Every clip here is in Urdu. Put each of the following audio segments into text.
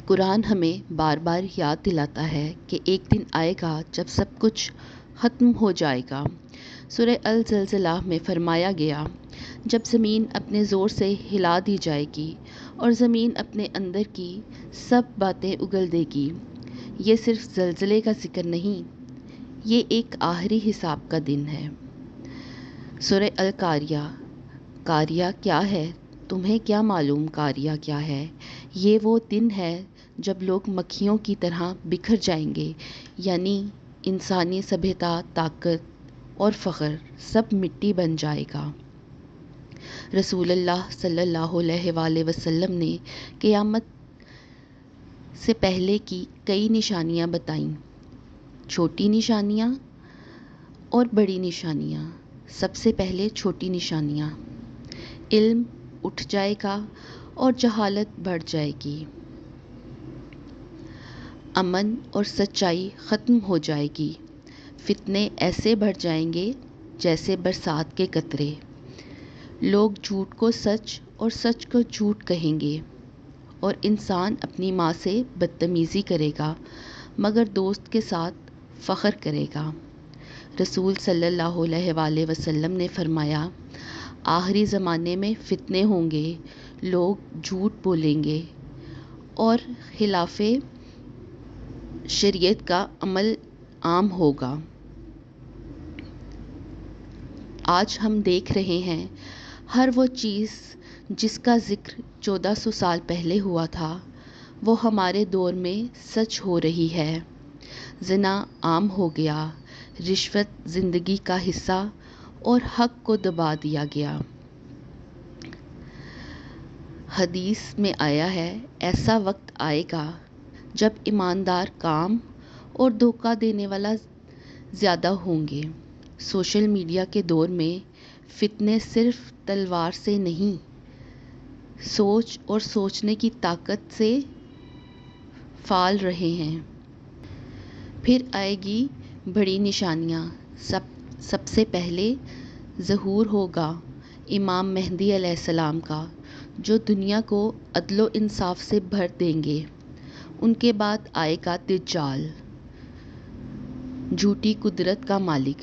قرآن ہمیں بار بار یاد دلاتا ہے کہ ایک دن آئے گا جب سب کچھ ختم ہو جائے گا۔ سورہ الزلزلہ میں فرمایا گیا، جب زمین اپنے زور سے ہلا دی جائے گی اور زمین اپنے اندر کی سب باتیں اگل دے گی۔ یہ صرف زلزلے کا ذکر نہیں، یہ ایک آخری حساب کا دن ہے۔ سورہ القاریہ۔ قاریہ کیا ہے؟ تمہیں کیا معلوم قاریہ کیا ہے؟ یہ وہ دن ہے جب لوگ مکھیوں کی طرح بکھر جائیں گے، یعنی انسانی سبھیتا، طاقت اور فخر سب مٹی بن جائے گا۔ رسول اللہ صلی اللہ علیہ وآلہ وسلم نے قیامت سے پہلے کی کئی نشانیاں بتائیں، چھوٹی نشانیاں اور بڑی نشانیاں۔ سب سے پہلے چھوٹی نشانیاں، علم اٹھ جائے گا اور جہالت بڑھ جائے گی، امن اور سچائی ختم ہو جائے گی، فتنے ایسے بڑھ جائیں گے جیسے برسات کے قطرے، لوگ جھوٹ کو سچ اور سچ کو جھوٹ کہیں گے، اور انسان اپنی ماں سے بدتمیزی کرے گا مگر دوست کے ساتھ فخر کرے گا۔ رسول صلی اللہ علیہ وآلہ وسلم نے فرمایا، آخری زمانے میں فتنے ہوں گے، لوگ جھوٹ بولیں گے اور خلاف شریعت کا عمل عام ہوگا۔ آج ہم دیکھ رہے ہیں ہر وہ چیز جس کا ذکر 1400 سال پہلے ہوا تھا وہ ہمارے دور میں سچ ہو رہی ہے۔ زنا عام ہو گیا، رشوت زندگی کا حصہ اور حق کو دبا دیا گیا۔ حدیث میں آیا ہے، ایسا وقت آئے گا جب ایماندار کام اور دھوکہ دینے والا زیادہ ہوں گے۔ سوشل میڈیا کے دور میں فتنے صرف تلوار سے نہیں، سوچ اور سوچنے کی طاقت سے پھیل رہے ہیں۔ پھر آئے گی بڑی نشانیاں۔ سب سے پہلے ظہور ہوگا امام مہدی علیہ السلام کا، جو دنیا کو عدل و انصاف سے بھر دیں گے۔ ان کے بعد آئے گا دجال، جھوٹی قدرت کا مالک،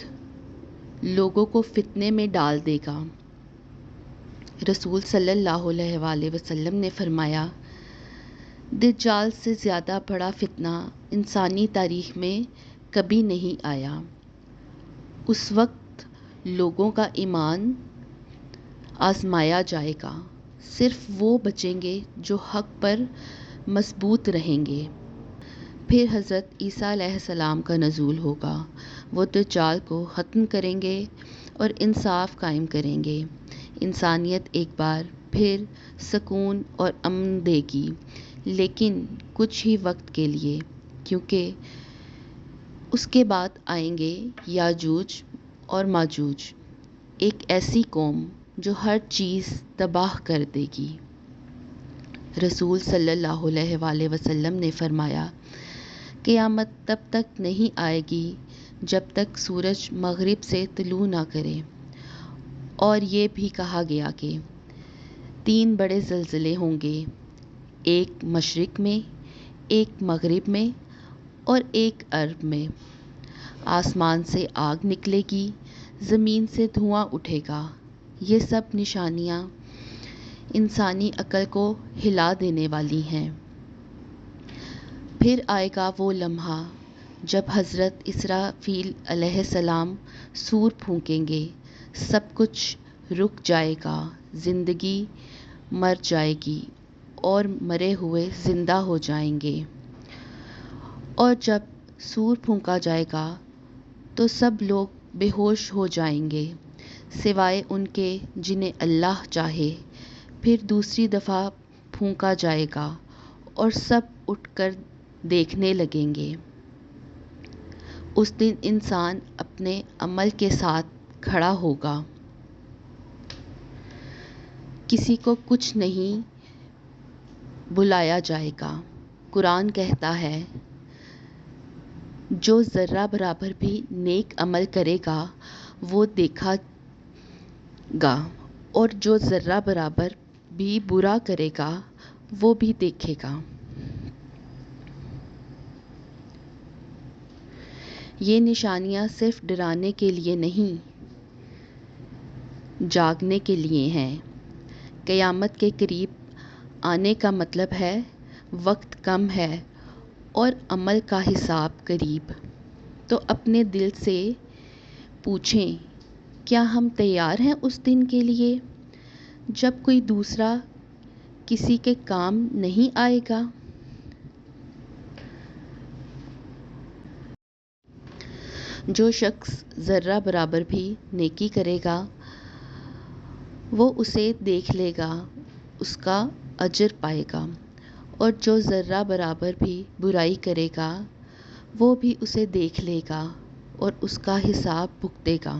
لوگوں کو فتنے میں ڈال دے گا۔ رسول صلی اللہ علیہ وآلہ وسلم نے فرمایا، دجال سے زیادہ بڑا فتنہ انسانی تاریخ میں کبھی نہیں آیا۔ اس وقت لوگوں کا ایمان آزمایا جائے گا، صرف وہ بچیں گے جو حق پر مضبوط رہیں گے۔ پھر حضرت عیسیٰ علیہ السلام کا نزول ہوگا، وہ دجال کو ختم کریں گے اور انصاف قائم کریں گے۔ انسانیت ایک بار پھر سکون اور امن دے گی، لیکن کچھ ہی وقت کے لیے، کیونکہ اس کے بعد آئیں گے یاجوج اور ماجوج، ایک ایسی قوم جو ہر چیز تباہ کر دے گی۔ رسول صلی اللہ علیہ وآلہ وسلم نے فرمایا، قیامت تب تک نہیں آئے گی جب تک سورج مغرب سے طلوع نہ کرے۔ اور یہ بھی کہا گیا کہ 3 بڑے زلزلے ہوں گے، ایک مشرق میں، ایک مغرب میں اور ایک عرب میں۔ آسمان سے آگ نکلے گی، زمین سے دھواں اٹھے گا۔ یہ سب نشانیاں انسانی عقل کو ہلا دینے والی ہیں۔ پھر آئے گا وہ لمحہ جب حضرت اسرافیل علیہ السلام سور پھونکیں گے، سب کچھ رک جائے گا، زندگی مر جائے گی اور مرے ہوئے زندہ ہو جائیں گے۔ اور جب سور پھونکا جائے گا تو سب لوگ بے ہوش ہو جائیں گے سوائے ان کے جنہیں اللہ چاہے۔ پھر دوسری دفعہ پھونکا جائے گا اور سب اٹھ کر دیکھنے لگیں گے۔ اس دن انسان اپنے عمل کے ساتھ کھڑا ہوگا، کسی کو کچھ نہیں بلایا جائے گا۔ قرآن کہتا ہے، جو ذرہ برابر بھی نیک عمل کرے گا وہ دیکھا گا، اور جو ذرہ برابر بھی برا کرے گا وہ بھی دیکھے گا۔ یہ نشانیاں صرف ڈرانے کے لیے نہیں، جاگنے کے لیے ہیں۔ قیامت کے قریب آنے کا مطلب ہے وقت کم ہے اور عمل کا حساب قریب۔ تو اپنے دل سے پوچھیں، کیا ہم تیار ہیں اس دن کے لیے جب کوئی دوسرا کسی کے کام نہیں آئے گا؟ جو شخص ذرہ برابر بھی نیکی کرے گا وہ اسے دیکھ لے گا، اس کا اجر پائے گا، اور جو ذرہ برابر بھی برائی کرے گا وہ بھی اسے دیکھ لے گا اور اس کا حساب بھگتے گا۔